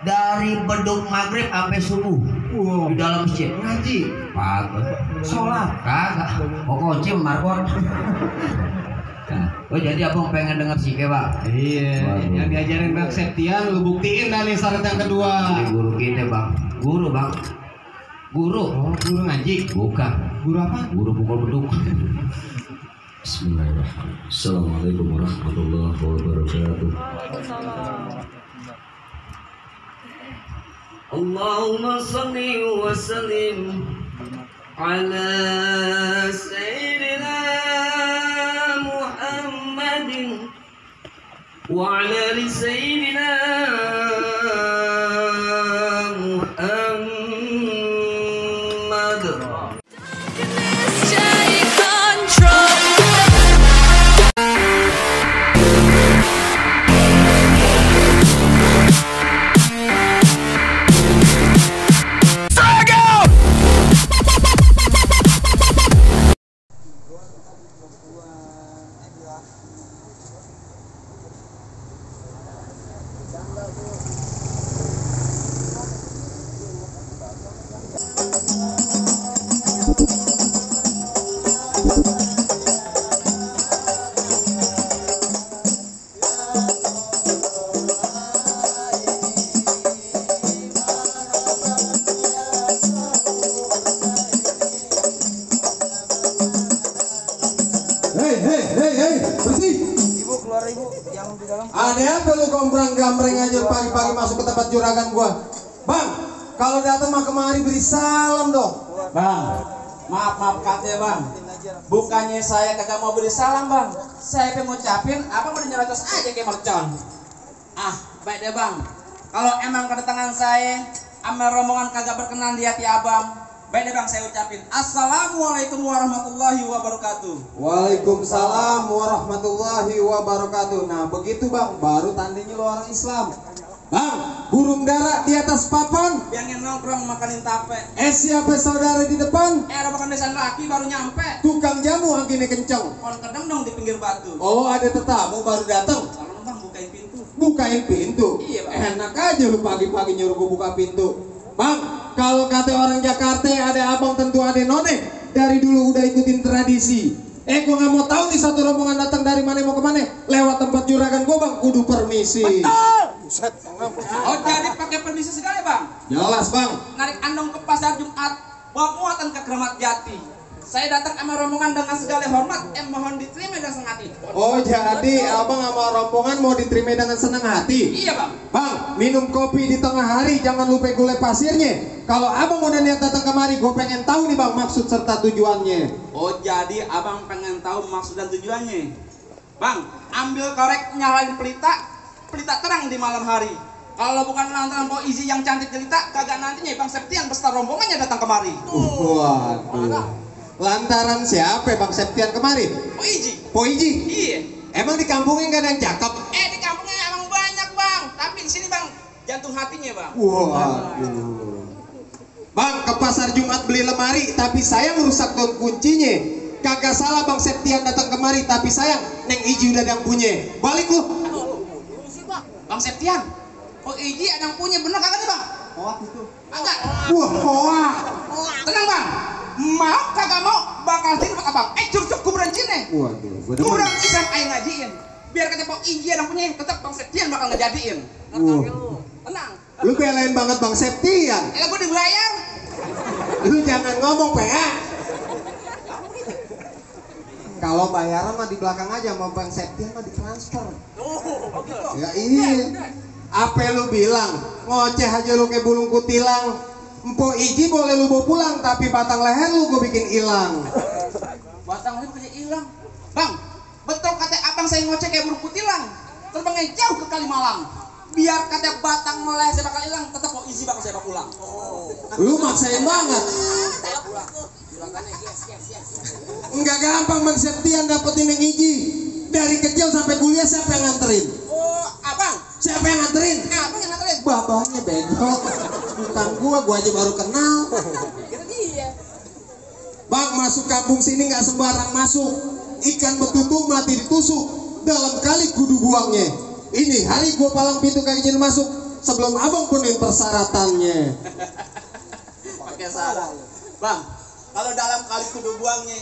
dari beduk maghrib sampai subuh. Di dalam masjid ngaji. Bagus. Sholat kagak. Mau kunci markon. Nah, oh jadi abang pengen denger sih Pak? Iya. Yang diajarin Bang Septian lu buktiin dah nih syarat yang kedua. Ini guru kita Bang. Guru Bang. Guru. Oh, guru ngaji. Bukan. Guru apa? Guru pukul beduk. Bismillahirrahmanirrahim. Assalamualaikum warahmatullahi wabarakatuh. Allahumma salli wa sallim ala sayyidina Muhammadin wa ala ali sayyidina Muhammad. Ada apa lu gombrang-gambreng aja pagi-pagi masuk ke tempat juragan gua? Bang, kalau datang mah kemari beri salam dong. Bang, maaf katanya bang. Bukannya saya kagak mau beri salam bang. Saya pengen ngucapin apa mau nyerocos aja kayak mercon. Ah, baik deh bang. Kalau emang kedatangan saya sama rombongan kagak berkenan di hati abang, baik deh bang saya ucapin Assalamualaikum warahmatullahi wabarakatuh. Waalaikumsalam warahmatullahi wabarakatuh. Nah begitu bang, baru tandanya lu orang Islam. Bang, burung dara di atas papan. Yang nongkrong makanin tape. Siapa saudara di depan? Rombongan desa laki baru nyampe. Tukang jamu anginnya kenceng. Kon kedem dong di pinggir batu. Oh ada tetamu baru datang. Salam bang, bukain pintu. Bukain pintu? Iya bang. Enak aja lu pagi-pagi nyuruh gua buka pintu. Bang, kalau kata orang Jakarta ada abang tentu ada none. Dari dulu udah ikutin tradisi. Gua nggak mau tahu nih satu rombongan datang dari mana mau kemana. Lewat tempat juragan gua bang, kudu permisi. Betul. Oh jadi pakai permisi segala bang? Jelas bang. Narik andong ke pasar Jumat, bawa muatan ke Keramat Jati. Saya datang sama rombongan dengan segala hormat, mohon diterima dengan senang hati. Oh jadi abang sama rombongan mau diterima dengan senang hati? Iya bang. Bang, minum kopi di tengah hari, jangan lupa gulai pasirnya. Kalau abang udah niat datang kemari, gue pengen tahu nih bang maksud serta tujuannya. Oh jadi abang pengen tahu maksud dan tujuannya. Bang, ambil korek nyalain pelita terang di malam hari. Kalau bukan lantaran Pak Izi yang cantik jelita, kagak nantinya Bang Septian beserta rombongannya datang kemari. Waduh. Lantaran siapa Bang Septian kemari? Pak Izi. Pak Izi? Iya. Emang di kampungnya nggak ada yang cakep? Di kampungnya emang banyak bang, tapi di sini bang jantung hatinya bang. Waduh. Bang ke pasar Jumat beli lemari, tapi sayang rusak daun kuncinya. Kagak salah Bang Septian datang kemari, tapi sayang Neng Iji udah ada yang punya. Balik lu. Bang Septian, oh Iji ada yang punya bener kagak nih bang? Hoak itu. Kagak. Wah hoak. Tenang bang, mau kagak mau bakal sini pak abang. Cuk kuburan cine. Waduh. Kuburan Islam ayo ngajiin. Biar kata Pak Iji ada yang punya, tetap Bang Septian bakal ngejadiin. Tenang. Lu belain banget Bang Septian. Gue dibayar. Lu jangan ngomong PA. Kalau bayaran mah di belakang aja, mau Bang Septian mah ditransfer. Ya iya. Apa lu bilang? Ngoceh aja lu kayak bulung kutilang. Empo Iji boleh lu bawa pulang, tapi batang leher lu gue bikin hilang. Batang leher punya hilang. Bang, betul kata abang saya ngoceh kayak burung kutilang. Terbangnya jauh ke Kalimalang. Biar kata batang leher saya bakal hilang, tetap Pak Iji bakal saya bawa pulang. Lu maksain banget. Enggak gampang Bang Septian dapetin yang Iji. Dari kecil sampai kuliah siapa yang nganterin? Oh, abang. Siapa yang nganterin? Abang yang nganterin. Babanya bego. Bukan gua aja baru kenal. Kira dia. Bang, masuk kampung sini nggak sembarang masuk. Ikan betutu mati ditusuk. Dalam kali kudu buangnya. Ini hari gua palang pintu kagak izin masuk. sebelum abang penuhin persyaratannya. Pakai syarat. Bang, kalau dalam kali kudu buangnya,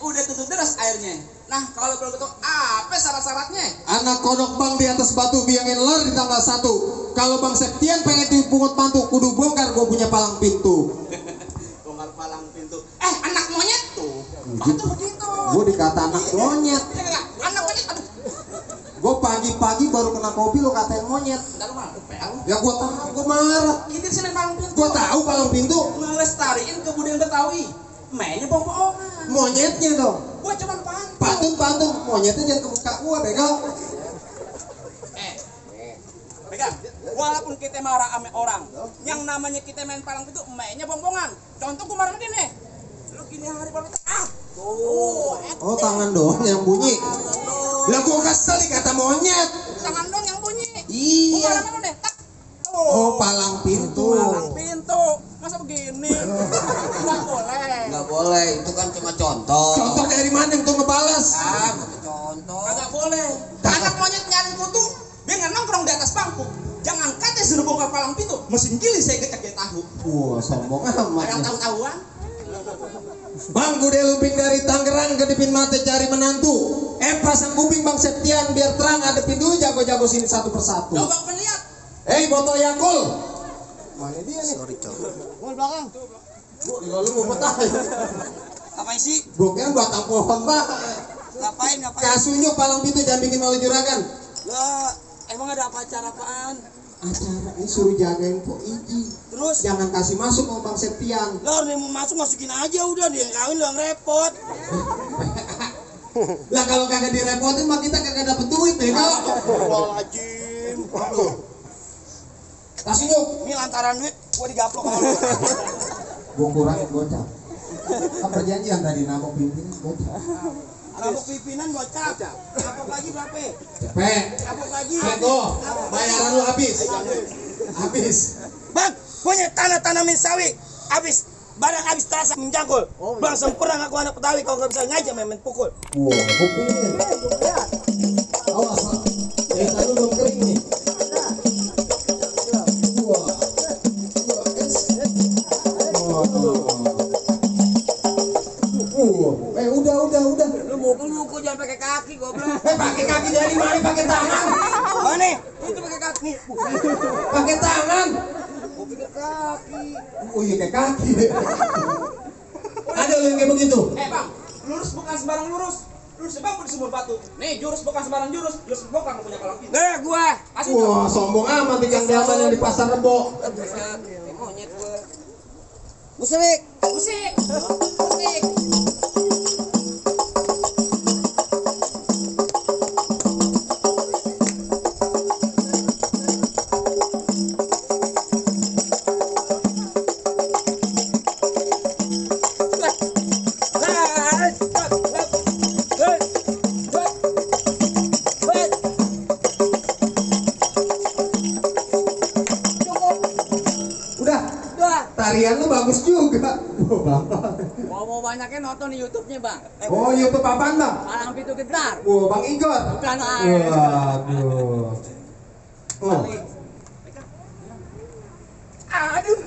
udah tutup deras airnya. Nah, kalau belum tutup, apa syarat-syaratnya? Anak kodok bang di atas batu biangin ler di tanggal 1. Kalau bang Septian pengen dipungut mantu, kudu bongkar gue punya palang pintu. Bongkar palang pintu. Anak monyet tuh. Batu begitu. Gue dikata anak monyet. Anak monyet. Aduh. Gue pagi-pagi baru kena kopi lo katain monyet. Entar mah peang. Ya gue tahu, gue marah. Kita sini palang pintu. Gue tahu palang pintu. Ngelestariin kebudayaan Betawi. Mainnya bohong-bohongan. Monyetnya dong. Gua cuma pantau. Patung, monyetnya jangan ke muka gue, begal. Pegang. Walaupun kita marah sama orang, yang namanya kita main palang pintu, mainnya bohong-bohongan. Contoh gua marah sama dia nih. Lu gini hari baru tuh. Oh tangan doang yang bunyi. Lah gue kesel kata monyet. Tangan dong yang bunyi. Iya. Gua marah sama lu deh. Tak. Oh palang pintu. Palang pintu. Masa begini? Nggak boleh. Nggak boleh, itu kan cuma contoh. Contoh dari mana yang tuh ngebales? Contoh. Kagak boleh. Anak monyet nyari kutu, dia nggak nongkrong di atas bangku. Jangan kata suruh bongkar palang pintu, mesin giling saya gecek dia tahu. Wah sombong Ada yang amat. tahu-tahuan? Bang Gude Luping dari Tangerang kedipin mate cari menantu. Pasang kuping Bang Septian biar terang adepin dulu jago-jago sini satu persatu. Coba penlihat. Botol Yakul. Mana dia nih? Gua belakang. Gua lu mau betah. Ngapain sih? Gua kira batang pohon, Pak. Ngapain? Kasunyuk palang pintu jangan bikin malu juragan. Lah, emang ada apa acara apaan? Acara ini suruh jagain Po Iji. Terus? Jangan kasih masuk sama Bang Septian. Lah, dia mau masuk masukin aja udah, dia yang kawin lu yang repot. Lah kalau kagak direpotin mah kita kagak dapet duit deh kalau. Wajib. Kasunyuk. Ini lantaran duit, gua digaplok sama lu. Gua kurangin gocap. Kan perjanjian tadi nabok pimpinan gocap. Nabok pimpinan gocap. Nabok lagi berapa? Cepet. Nabok lagi. Aduh, bayaran lu habis. Habis. Bang, punya tanah-tanamin sawi. Habis. Barang habis terasa menjangkul. Bang, sempurna ngaku anak Betawi kalau nggak bisa ngajak main pukul. Wah, kupingnya. Awas, Pak. Cerita lu belum kering nih. Wah. Udah. Lu mukul jangan pakai kaki, goblok. Pakai kaki dari mana? Pakai tangan. Mana? Itu pakai kaki. Pakai tangan. Gua pikir kaki. Oh iya kayak kaki. Ada lu yang kayak begitu. Bang, lurus bukan sembarang lurus. Lurus bang di sumur batu. Nih, jurus bukan sembarang jurus. Jurus bokar nggak punya palang pintu. Gua. Kasih Wah, sombong amat ikan biasa yang di pasar Rebo. monyet gua. Musik. Musik. Tarian lu bagus juga. Mau banyaknya nonton di YouTube-nya, Bang. Oh, YouTube apaan, Bang? Palang pintu getar. Wah, Bang Igor. Bukan Waduh. Oh. Aduh.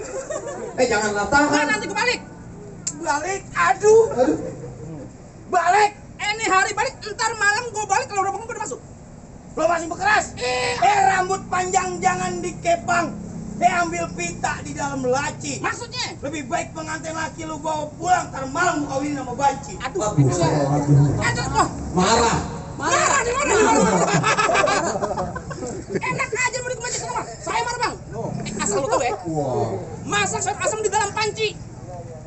Jangan latahan. Nanti gua balik. Balik. Aduh. Balik. Ini hari balik. Ntar malam gua balik kalau udah bangun gua udah masuk. Belum masih bekeras. Rambut panjang jangan dikepang. Ambil pita di dalam laci. Maksudnya? Lebih baik pengantin laki lu bawa pulang, ntar malam lu kawin sama banci. Aduh. Aduh. Marah. Marah di mana? Enak aja mau dikemancing ke rumah. Saya marah, Bang. Asal lu tahu ya. Masak sayur asam di dalam panci.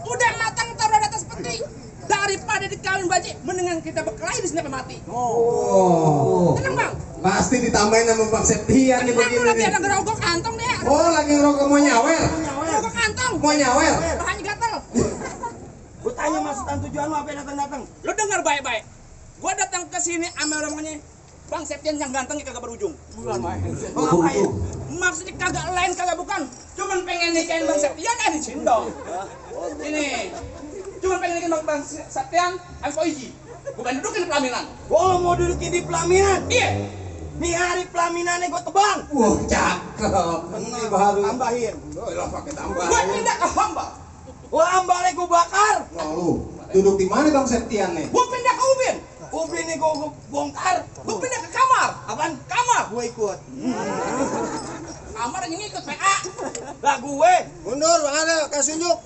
Udah matang taruh di atas peti. Daripada dikawin banci, mendingan kita berkelahi di sini sampai mati. Tenang, Bang. Pasti ditambahin sama Bang Septian nih begini Lagi nih. ada gerogok kantong deh. Oh, lagi ngerokok mau nyawer. Gerogok kantong. Mau nyawer. Bahannya gatel. Gue tanya maksud tujuan lu apa yang datang-datang? Lu dengar baik-baik. Gua datang ke sini sama orangnya Bang Septian yang ganteng kagak berujung. Bukan main. Oh, ngapain? Maksudnya kagak lain kagak bukan. Cuman pengen nikahin Bang Septian dicin dong. Ini. Cuman pengen nikahin Bang Septian, Poiji. Bukan dudukin pelaminan. Oh, mau dudukin di pelaminan? Iya. Nih hari pelaminannya gue tebang. Wah, cakep. Ini baru. Tambahin. Lah pakai Gue tambahan. pindah ke hamba. Wah, hambale gue bakar. Wah, lu duduk di mana Bang Septian nih? Gue pindah ke ubin. Ubin nih gue bongkar. Gue pindah ke kamar. Apaan? Kamar. Gue ikut. Kamar yang ikut PA. Lah gue. Mundur, Bang Ada, kasih unjuk.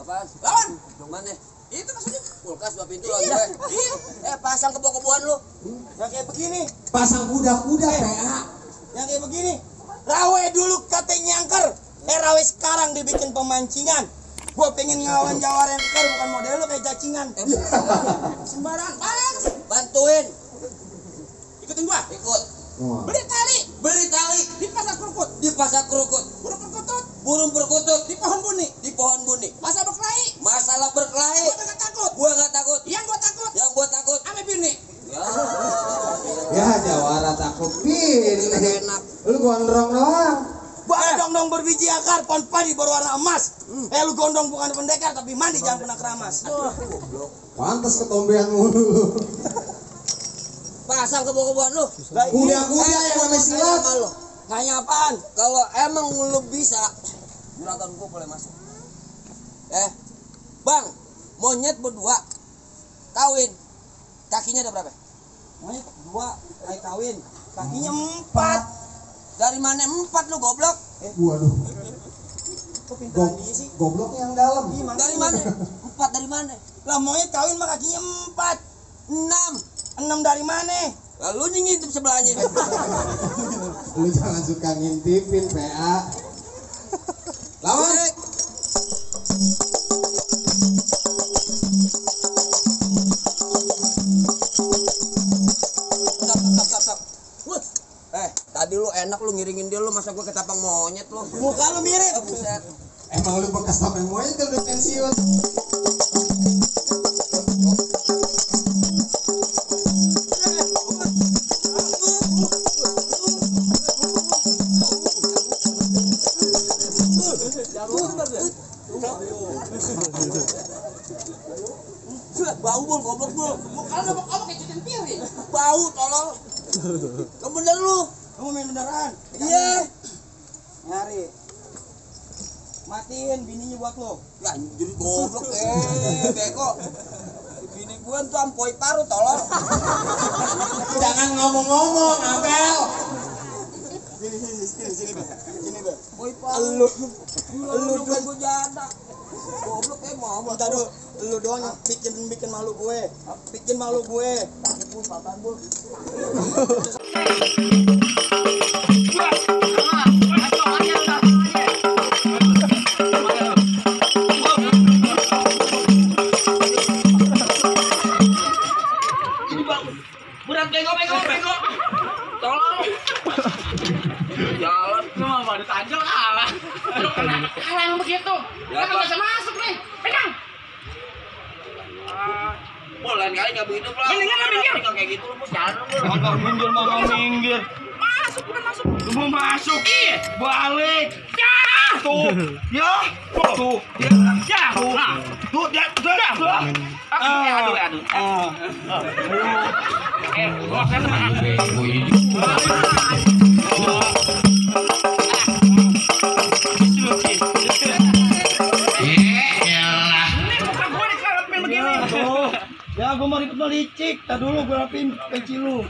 Apaan? Lawan. Mana? Itu maksudnya. Kulkas dua pintu Iya. lagi. Iya. Pasang kebo-keboan lu. Yang kayak begini. Pasang kuda-kuda, PA. Yang kayak begini. Rawe dulu katanya nyangker. Rawe sekarang dibikin pemancingan. Gua pengen ngelawan Jawa Ranger, bukan model lu kayak cacingan. Sembarang. Bantuin. Ikutin gua. Ikut. Wah. Beli tali. Beli tali. Dipasang kerukut. Dipasang kerukut. Burung perkutut. Burung perkutut. Di pohon buni. Di pohon buni. Masa berkelahi. Masalah berkelahi. Gua gak takut. Gua nggak takut. Yang gua takut. Yang gua takut. Ame bini. Ya. Ya, Jawara takut pin. Enak. Lu gondrong doang. Gua dong berbiji akar, pohon padi berwarna emas. Lu gondong bukan pendekar, tapi mandi jangan pernah keramas. Pantes ketombean mulu. Pasang kebo-keboan lu. Kuda-kuda yang namanya silat. Sama lu. Nanya apaan? Kalau emang lu bisa, juragan gua boleh masuk. Bang, monyet berdua kawin. Kakinya ada berapa? Monyet dua kayak kawin. Kakinya 4. Dari mana 4 lu goblok? Waduh. Kok pintaran dia sih? Gobloknya yang dalam. Dari mana? 4 dari mana? Lah monyet kawin mah kakinya 4. 6. 6 dari mana? Lalu ngintip sebelahnya. Lu jangan suka ngintipin, PA. Lawan. Stop. Tadi lu enak lu ngiringin dia lu, masa gua ketapang monyet lu. Muka lu mirip. Buset. Emang lu bekas sampai monyet kan udah pensiun. Bau bol goblok bol. Muka lu apa kayak cucian piring? Bau tolong. Kamu bener lu. Kamu main beneran? Iya. Nyari. Matiin bininya buat lo. Ya jadi goblok beko. Bini gua tuh ampoi paru tolong. Jangan ngomong-ngomong, Abel. Sini, Bang. Sini, Bang. Ampoi paru. Lu doang gua janda. Goblok mau. Bentar dulu. Lu doang yang bikin malu gue. Bikin malu gue. Sakit bul, papan bul. Berat bego. Tolong. Jalan. Lu mau ditanjel kalah. Kalah emang begitu. Ya, Kan nggak bisa masuk nih. Pegang. Lain kali nggak begitu lah. Mendingan lu minggir. Kalau kayak gitu lu bos jalan lu. Motor minggir mama minggir. Masuk, udah masuk. Lu mau masuk. Iya. Balik. Ya. Tuh. Ya. Tuh. Ya. Ya. Nah. Tuh. Ya. Aduh. Gua kan bego ini. Ya, gua mau ikut licik. Tadi dulu gua rapin peci lu.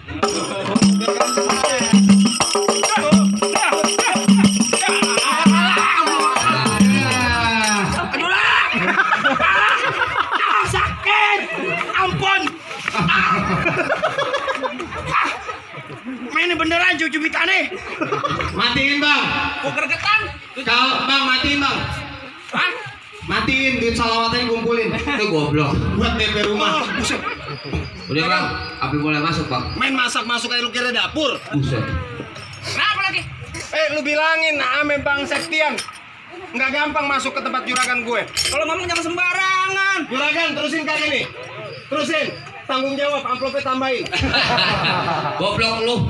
Sakit. Ampun. Main beneran cubitannya. Matiin, Bang. Gua gergetan. Kalau Bang matiin, Bang. Hah? Matiin, duit salawatnya kumpulin. Itu goblok. Buat DP rumah. Buset. Udah, Bang. Api boleh masuk, Bang. Main masak-masuk kayak lu kira dapur. Buset. Kenapa lagi? Lu bilangin ame Bang Septian. Nggak gampang masuk ke tempat juragan gue. Kalau ngomong jangan sembarangan. Juragan, terusin kali ini. Terusin. Tanggung jawab, amplopnya tambahin. Goblok lu.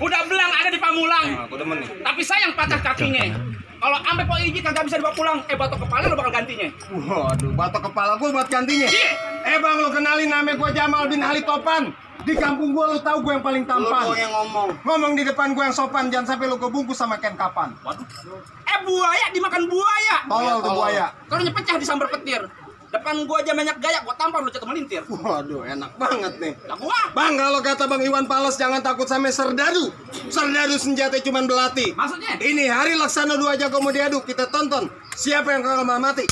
Udah belang ada di Pamulang. Aku demen nih. Tapi sayang patah kakinya. Kalau ampe po Iji kagak bisa dibawa pulang, batok kepala lo bakal gantinya. Waduh, batok kepala gue buat gantinya. Iya. Bang, lu kenalin nama gue Jamal bin Ali Topan. Di kampung gua lu tahu gua yang paling tampan. Lu yang ngomong. Ngomong di depan gua yang sopan, jangan sampai lu kebungkus sama Ken Kapan. Buaya dimakan buaya. Tolol tuh buaya. Kalau pecah disambar petir. Depan gua aja banyak gaya, gua tampar lu jatuh melintir. Waduh, enak banget nih. Lah gua. Bang, kalau kata Bang Iwan Pales jangan takut sama serdadu. Serdadu senjata cuman belati. Maksudnya? Ini hari Laksana 2 Jago mau diadu, kita tonton siapa yang kalah mati.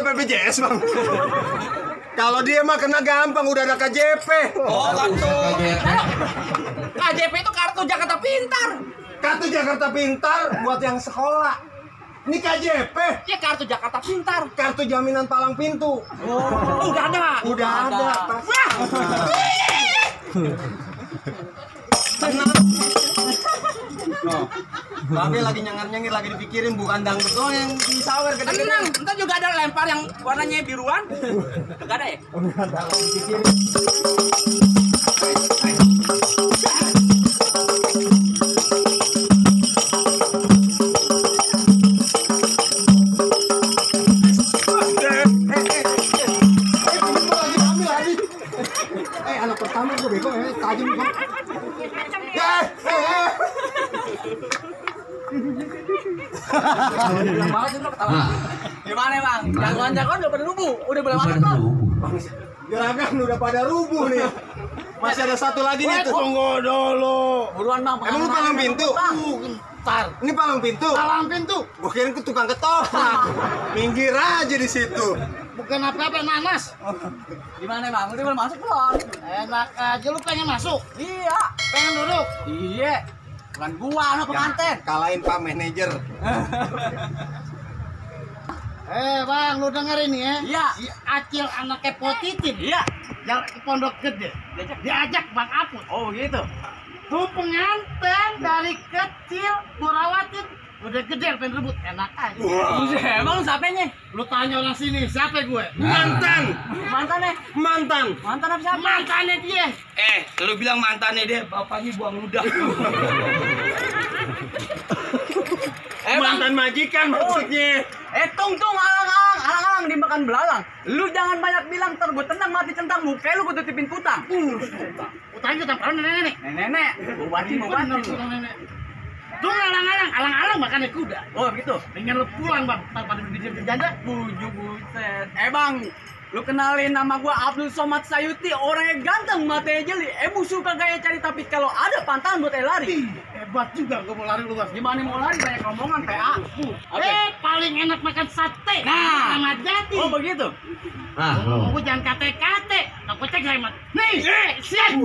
BPJS bang. Kalau dia mah kena gampang, udah ada KJP. Oh, kartu. KJP itu kartu Jakarta Pintar. Kartu Jakarta Pintar buat yang sekolah. Ini KJP. Ya kartu Jakarta Pintar. Kartu jaminan palang pintu. Oh, udah ada. Udah ada. Wah. Tenang. Oh, Babe lagi nyengir-nyengir, lagi dipikirin bukan dangdut doang yang disawer gede-gede. Tenang, ntar juga ada lempar yang warnanya biruan. Gak ada ya? Enggak ada, lagi dipikirin. Anak pertama gue bego tajam kok. Gimana bang? Jagoan-jagoan udah pada rubuh, udah boleh masuk bang. Juragan udah pada rubuh nih. Masih ada satu lagi nih tuh. Tunggu dulu. Buruan bang. Emang lu palang pintu? Ntar. Ini palang pintu. Palang pintu. Gue kira ke tukang ketoprak. Minggir aja di situ. Bukan apa-apa nanas. Gimana bang? Udah boleh masuk belum? Enak aja lu pengen masuk. Iya. Pengen duduk. Iya. Bukan gua, anak pengantin. Kalahin Pak Manajer. Bang, lu dengerin nih ya. Iya. Si Acil anaknya Potitin. Iya. Yang ke Pondok Gede. Diajak Bang Apus. Oh gitu. Tuh pengantin dari kecil gua rawatin. Udah gede pengen rebut, enak aja. Emang lu siapanya? Lu tanya orang sini, siapa gue? Mantan. Mantannya? Mantan. Mantan apa siapa? Mantannya dia. Lu bilang mantannya dia, bapaknya buang ludah. Mantan majikan maksudnya. Tung, alang-alang dimakan belalang. Lu jangan banyak bilang, ntar gue tendang mati centang muka lu, gue tutupin kutang. Utangnya utang nenek-nenek. Nenek, mau batin. Tuh alang-alang makannya kuda. Oh begitu. Pengen lu pulang bang, pada berjanda. Buset. Bang, lu kenalin nama gua Abdul Somad Sayuti, orangnya ganteng, matanya jeli. Suka gaya cari tapi kalau ada pantangan buat lari. Hebat juga gua mau lari lu bang. Gimana mau lari banyak omongan PA. Paling enak makan sate. Nah, Ramat Jati. Oh begitu. Ah, lo. Gua jangan kate-kate. Aku cek hemat. Nih, siap.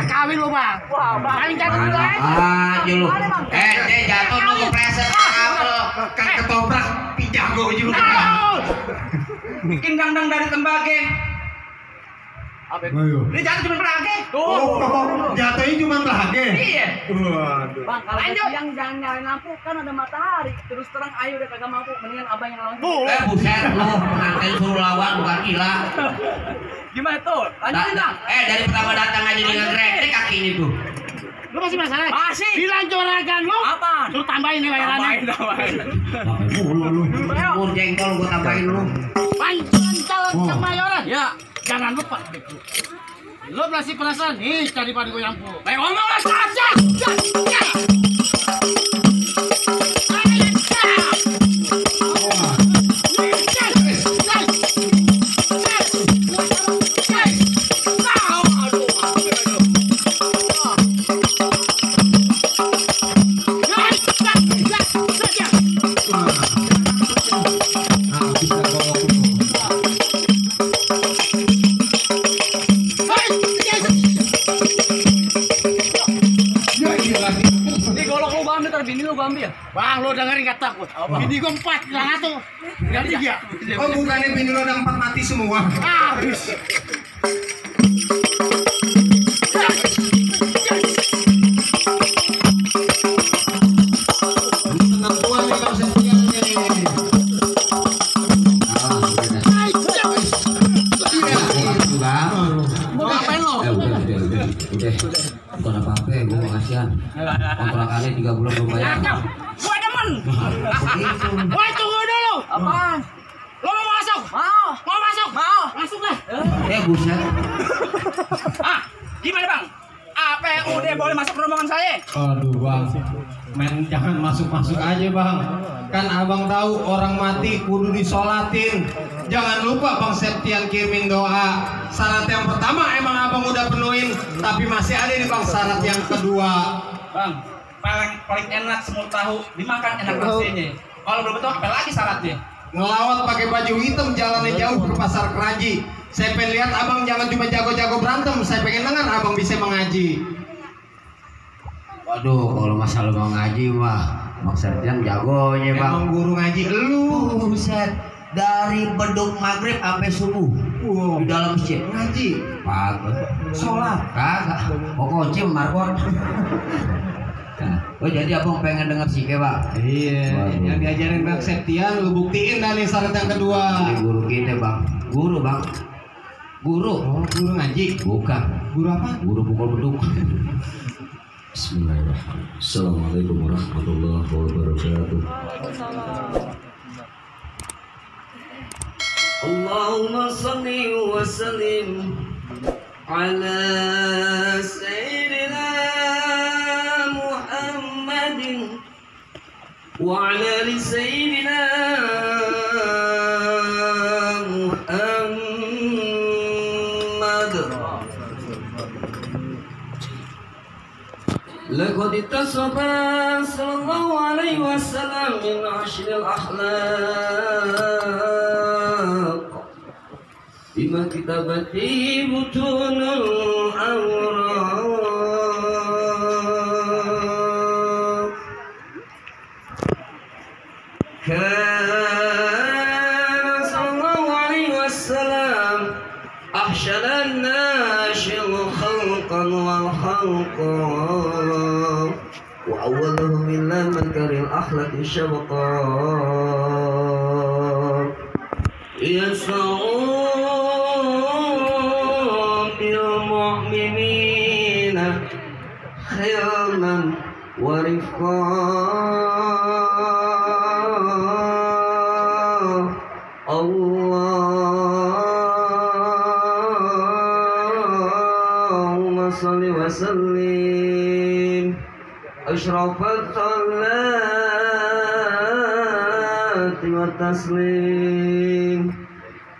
Kawin lu bang. Wah, Paling jatuh lu Aja lu. Dia jatuh lu kepreset kabel. Kan ketoprak pijago juga. bikin gangdang dari tembage. Apa itu? Dia jatuh cuma pelage. Jatuhnya cuma pelage. Iya. Waduh. Bang, kalau siang jangan nyalain lampu, kan ada matahari. Terus terang ayo udah kagak mampu, mendingan abang yang lawan. Buset lu, pengantin suruh lawan bukan gila. Gimana tuh? Lanjutin bang. Dari pertama datang aja dia ngegrek, ini kaki ini tuh. Lu masih masalah? Masih. Bilang juragan lu. Apa? Lu tambahin nih bayarannya. Tambahin. Lu. Bur jengkol gua tambahin lu. Pancuran calon kemayoran. Ya. Jangan lupa. Lu masih perasaan nih cari pada gue yang puluh. Baik ngomong lah saja. ambil. Bang, lo dengerin kata gue. Bini gue 4, hilang 1. Ganti ya. Oh bukannya bini lo ada 4 mati semua. Habis. Tenang tua nih Bang Septian nih. Mau ngapain lo? Udah. Bukan apa-apa, gue mau kasihan. Kontrakannya 3 bulan belum bayar. Gue demen. Begitu. Woi, tunggu dulu. Apaan? Lo mau masuk? Mau. Mau masuk? Mau. Masuk dah. Buset. Ah, gimana bang? Apa yang udah boleh masuk ke rombongan saya? Aduh Bang, men jangan masuk-masuk aja Bang. Kan abang tahu orang mati kudu disolatin. Jangan lupa Bang Septian kirimin doa. Syarat yang pertama emang abang udah penuhin, tapi masih ada nih Bang syarat yang kedua. Bang, paling enak semur tahu dimakan enak nasinya. Kalau belum betul apa lagi syaratnya? Ngelawat pakai baju hitam jalannya jauh ke pasar Keraji. Saya pengen lihat abang jangan cuma jago-jago berantem. Saya pengen dengar abang bisa mengaji. Waduh, kalau masalah mau ngaji mah Bang Septian jagonya Bang. Emang guru ngaji elu. Buset. Dari beduk maghrib sampai subuh di dalam masjid ngaji kagak, sholat kagak, mau kunci markot. Nah, oh jadi abang pengen dengar sih Pak? Iya, yang diajarin Bang Septian lu buktiin dah nih syarat yang kedua. Ini guru kita Bang, guru Bang, guru. Oh, guru ngaji? Bukan. Guru apa? Guru pukul beduk. Bismillahirrahmanirrahim. Assalamualaikum warahmatullahi wabarakatuh. Allahumma salli wa sallim ala sayyidina Muhammadin wa ala ali sayyidina Muhammad. Laqad ittasafa sallallahu alaihi wasallam min ashril akhlaq bima kitabati butunul awraq. Kana sallallahu alaihi wasallam ahshanan nashil khalqan wal khalqa wa awwaluhum illa man karil akhlaqi shabqa yas'u خيرا ورفقا اللهم صل وسلم أشرف الصلاة والتسليم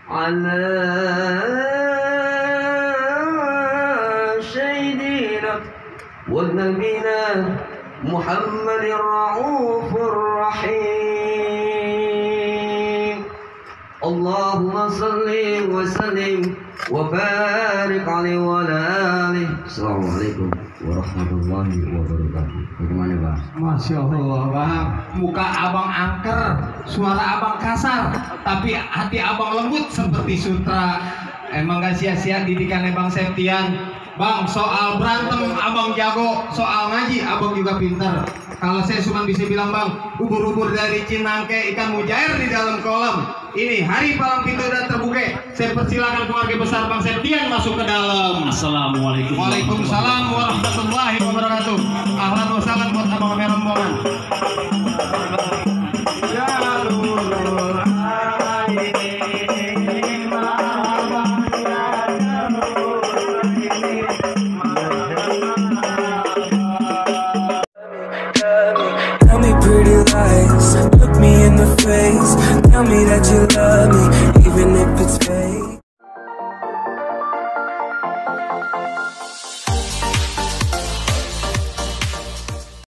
على ونبينا محمد الرؤوف الرحيم. اللهم صل وسلم وبارك عليه وعلى آله. Assalamualaikum warahmatullahi wabarakatuh. Bagaimana Bang? Masya Allah Bang, muka abang angker, suara abang kasar, tapi hati abang lembut seperti sutra. Emang gak sia-sia didikannya Bang Septian. Bang, soal berantem abang jago, soal ngaji abang juga pintar. Kalau saya cuma bisa bilang Bang, ubur-ubur dari Cinangke, ikan mujair di dalam kolam. Ini hari palang pintu udah terbuka. Saya persilakan keluarga besar Bang Septian masuk ke dalam. Assalamualaikum. Waalaikumsalam warahmatullahi wabarakatuh. Ahlan wa sahlan buat abang ame rombongan. Tell me pretty lies, look me in the face, tell me that you love me, even if it's fake.